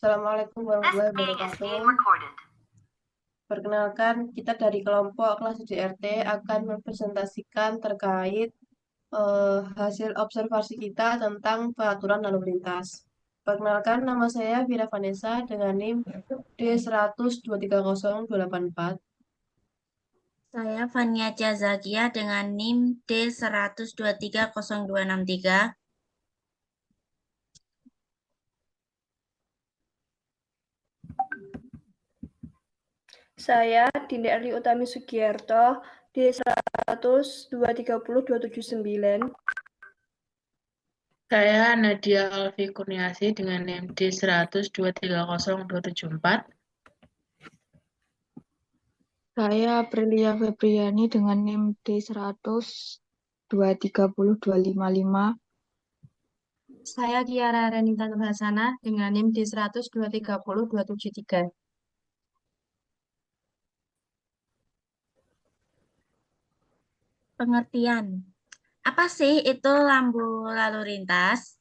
Assalamualaikum warahmatullahi wabarakatuh. Perkenalkan, kita dari kelompok kelas DRT akan mempresentasikan terkait hasil observasi kita tentang peraturan lalu lintas. Perkenalkan, nama saya Vira Vanessa dengan NIM D1023084. Saya Fania Zakia dengan NIM D1230263. Saya Dinda Erli Utami Sugiyarto D10230-279. Saya Nadia Alfi Kurniasi dengan NIM D10230-274. Saya Aprilia Febriani dengan NIM D100-230-255. Saya Kiara Renita Nurhasana dengan NIM D100-230-273. Pengertian. Apa sih itu lampu lalu lintas?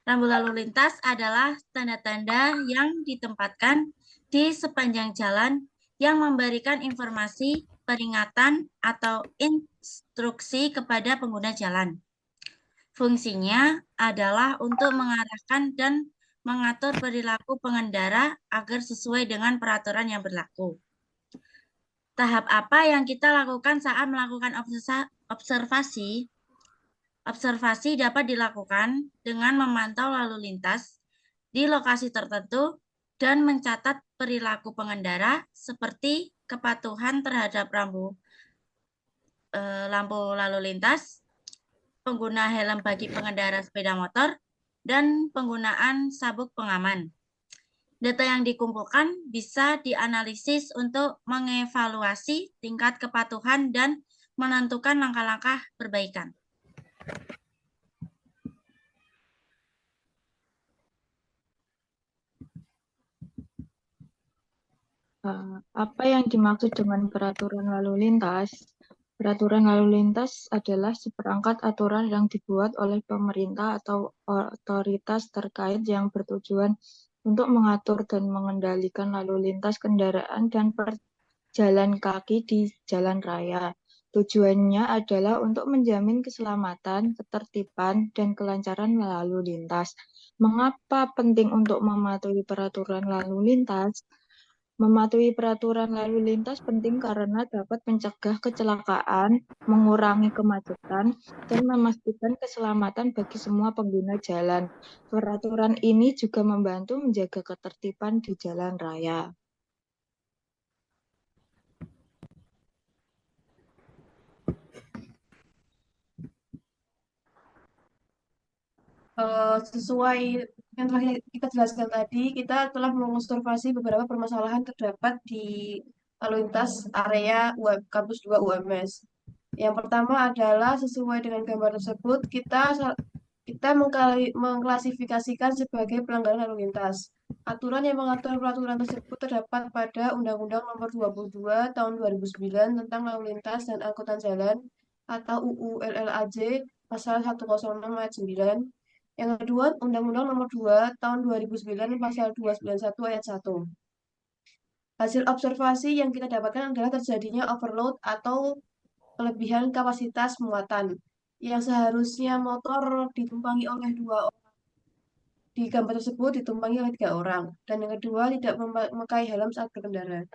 Lampu lalu lintas adalah tanda-tanda yang ditempatkan di sepanjang jalan yang memberikan informasi, peringatan, atau instruksi kepada pengguna jalan. Fungsinya adalah untuk mengarahkan dan mengatur perilaku pengendara agar sesuai dengan peraturan yang berlaku. Tahap apa yang kita lakukan saat melakukan observasi? Observasi dapat dilakukan dengan memantau lalu lintas di lokasi tertentu dan mencatat perilaku pengendara seperti kepatuhan terhadap lampu lalu lintas, pengguna helm bagi pengendara sepeda motor, dan penggunaan sabuk pengaman. Data yang dikumpulkan bisa dianalisis untuk mengevaluasi tingkat kepatuhan dan menentukan langkah-langkah perbaikan. Apa yang dimaksud dengan peraturan lalu lintas? Peraturan lalu lintas adalah seperangkat aturan yang dibuat oleh pemerintah atau otoritas terkait yang bertujuan untuk mengatur dan mengendalikan lalu lintas kendaraan dan pejalan kaki di jalan raya. Tujuannya adalah untuk menjamin keselamatan, ketertiban, dan kelancaran lalu lintas. Mengapa penting untuk mematuhi peraturan lalu lintas? Mematuhi peraturan lalu lintas penting karena dapat mencegah kecelakaan, mengurangi kemacetan, dan memastikan keselamatan bagi semua pengguna jalan. Peraturan ini juga membantu menjaga ketertiban di jalan raya. Sesuai yang telah kita jelaskan tadi, kita telah mengobservasi beberapa permasalahan terdapat di lalu lintas area kampus 2 UMS. Yang pertama adalah sesuai dengan gambar tersebut, kita mengklasifikasikan sebagai pelanggaran lalu lintas. Aturan yang mengatur peraturan tersebut terdapat pada Undang-Undang Nomor 22 Tahun 2009 tentang Lalu Lintas dan Angkutan Jalan atau UU LLAJ Pasal 106 Ayat 9. Yang kedua, Undang-Undang Nomor 2 Tahun 2009 Pasal 291 Ayat 1. Hasil observasi yang kita dapatkan adalah terjadinya overload atau kelebihan kapasitas muatan yang seharusnya motor ditumpangi oleh 2 orang. Di gambar tersebut ditumpangi oleh 3 orang. Dan yang kedua, tidak memakai helm saat berkendara.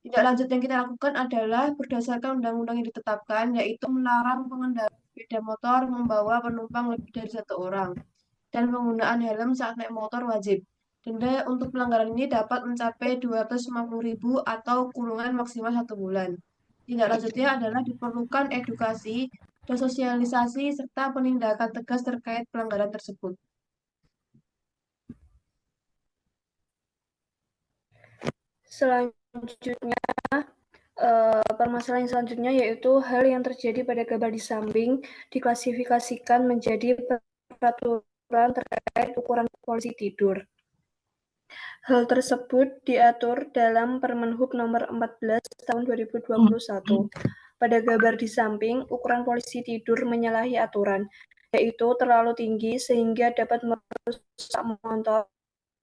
Tindak lanjut yang kita lakukan adalah berdasarkan undang-undang yang ditetapkan, yaitu melarang pengendara sepeda motor membawa penumpang lebih dari 1 orang. Dan penggunaan helm saat naik motor wajib. Denda untuk pelanggaran ini dapat mencapai 250.000 atau kurungan maksimal 1 bulan. Tindak lanjutnya adalah diperlukan edukasi dan sosialisasi serta penindakan tegas terkait pelanggaran tersebut. Selanjutnya, permasalahan selanjutnya yaitu hal yang terjadi pada gambar di samping diklasifikasikan menjadi peraturan terkait ukuran polisi tidur. Hal tersebut diatur dalam Permenhub Nomor 14 Tahun 2021. Pada gambar di samping, ukuran polisi tidur menyalahi aturan, yaitu terlalu tinggi sehingga dapat merusak motor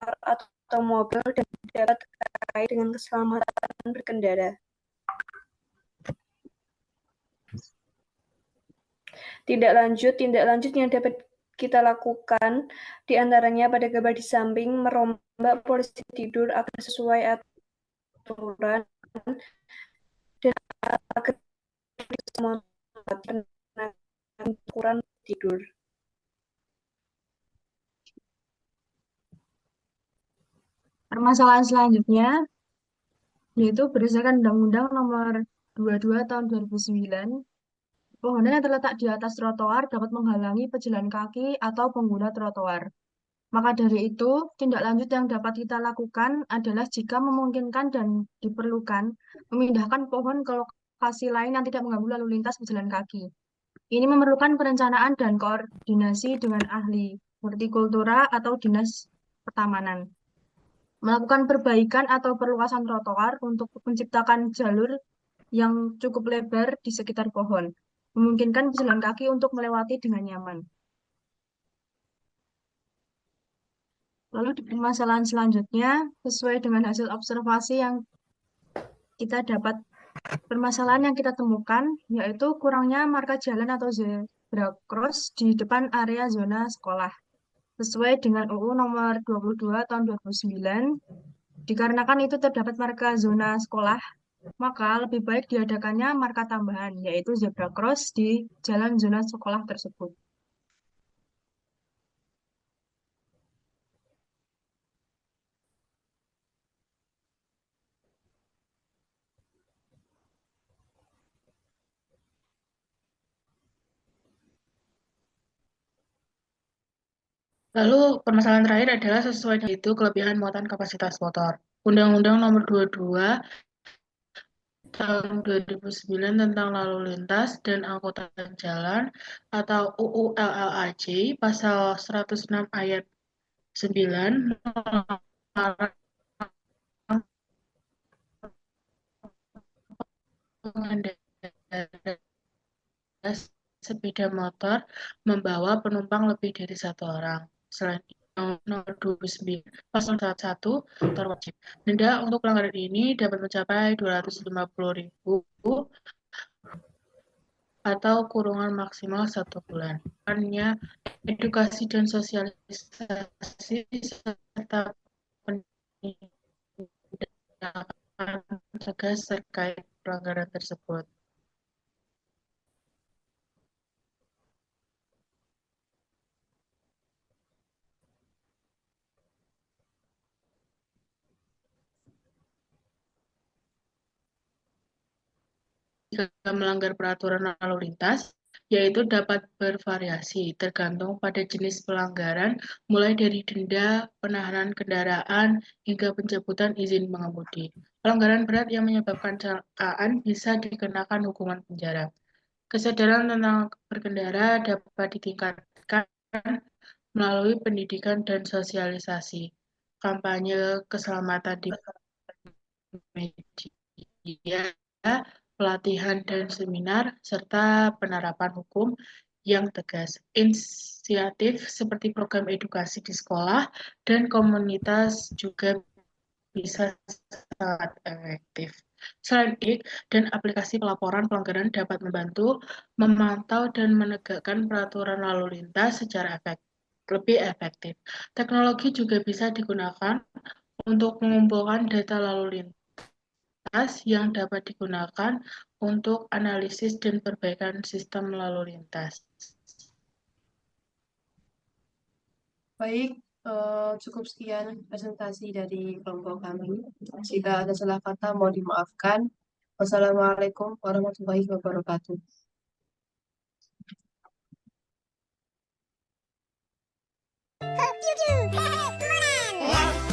atau mobil dan dapat terkait dengan keselamatan berkendara. Tindak lanjut yang dapat kita lakukan diantaranya pada gambar di samping merombak posisi tidur agar sesuai aturan dan agar semua ukuran tidur. Permasalahan selanjutnya yaitu berdasarkan Undang-Undang Nomor 22 Tahun 2009, pohonan yang terletak di atas trotoar dapat menghalangi pejalan kaki atau pengguna trotoar. Maka dari itu, tindak lanjut yang dapat kita lakukan adalah jika memungkinkan dan diperlukan, memindahkan pohon ke lokasi lain yang tidak mengganggu lalu lintas pejalan kaki. Ini memerlukan perencanaan dan koordinasi dengan ahli hortikultura atau dinas pertamanan. Melakukan perbaikan atau perluasan trotoar untuk menciptakan jalur yang cukup lebar di sekitar pohon, memungkinkan pejalan kaki untuk melewati dengan nyaman. Lalu di permasalahan selanjutnya, sesuai dengan hasil observasi yang kita dapat, permasalahan yang kita temukan yaitu kurangnya marka jalan atau zebra cross di depan area zona sekolah. Sesuai dengan UU nomor 22 tahun 2009, dikarenakan itu terdapat marka zona sekolah, maka lebih baik diadakannya marka tambahan, yaitu zebra cross di jalan zona sekolah tersebut. Lalu permasalahan terakhir adalah sesuai dengan itu kelebihan muatan kapasitas motor. Undang-Undang Nomor 22 Tahun 2009 tentang lalu lintas dan angkutan jalan atau UU LLAJ pasal 106 ayat 9 melarang pengendara sepeda motor membawa penumpang lebih dari satu orang. Selain itu, nomor 29 pasal 1 terwajib. Denda untuk pelanggaran ini dapat mencapai 250.000 atau kurungan maksimal 1 bulan. Hanya edukasi dan sosialisasi serta penindakan tegas terkait pelanggaran tersebut. Jika melanggar peraturan lalu lintas, yaitu dapat bervariasi tergantung pada jenis pelanggaran, mulai dari denda, penahanan kendaraan, hingga pencabutan izin mengemudi. Pelanggaran berat yang menyebabkan kecelakaan bisa dikenakan hukuman penjara. Kesadaran tentang berkendara dapat ditingkatkan melalui pendidikan dan sosialisasi, kampanye keselamatan di media, pelatihan dan seminar, serta penerapan hukum yang tegas. Inisiatif seperti program edukasi di sekolah dan komunitas juga bisa sangat efektif. Selain itu, dan aplikasi pelaporan pelanggaran dapat membantu memantau dan menegakkan peraturan lalu lintas secara lebih efektif. Teknologi juga bisa digunakan untuk mengumpulkan data lalu lintas yang dapat digunakan untuk analisis dan perbaikan sistem lalu lintas. Baik, cukup sekian presentasi dari kelompok kami. Jika ada salah kata, mohon dimaafkan. Wassalamualaikum warahmatullahi wabarakatuh. Hope you do. Come on.